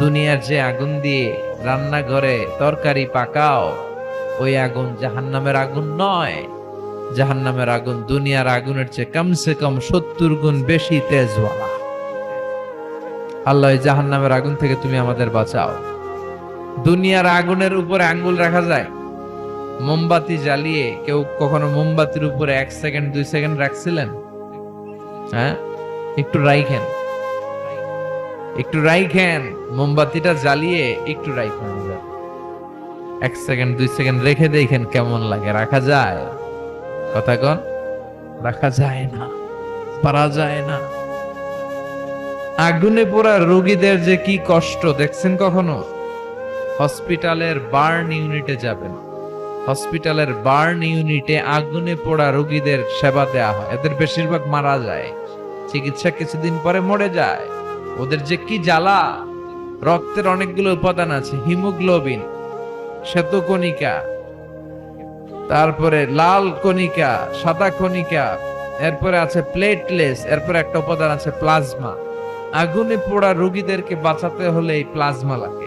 দুনিয়ার যে আগুন দিয়ে রান্নাঘরে তরকারি পাকাও, ওই আগুন জাহান্নামের আগুন নয়। জাহান্নামের আগুন দুনিয়ার আগুনের চেয়ে কমসে কম 70 গুণ বেশি তেজওয়ালা। আল্লাহ এই জাহান্নামের আগুন থেকে তুমি আমাদের বাঁচাও। দুনিয়ার আগুনের উপরে আঙ্গুল রাখা যায়? মোমবাতি জ্বালিয়ে কেউ কখনো মোমবাতির উপরে 1 সেকেন্ড 2 সেকেন্ড রাখছিলেন? হ্যাঁ, একটু রাইখেন, একটু রাইখেন, মোমবাতিটা জ্বালিয়ে একটু রাইখেন, 1 সেকেন্ড 2 সেকেন্ড রেখে দেখেন কেমন লাগে। রাখা যায়? কথা কন, রাখা যায় না, পারা যায় না। আগুনে পোড়া রোগীদের যে কি কষ্ট দেখছেন কখনো? হসপিটালের বার্ন ইউনিটে যাবেন, হসপিটালের বার্ন ইউনিটে আগুনে পোড়া রোগীদের সেবা দেয়া হয়। এদের বেশিরভাগ মারা যায়, চিকিৎসা কিছুদিন পরে মরে যায়। ওদের যে কি জ্বালা! রক্তের অনেকগুলো উপাদান আছে, হিমোগ্লোবিন, শ্বেতকণিকা, তারপরে লাল কণিকা, সাদা কণিকা, এরপরে আছে প্লেটলেস, এরপরে একটা উপাদান আছে প্লাজমা। আগুনে পোড়া রোগীদেরকে বাঁচাতে হলে এই প্লাজমা লাগে।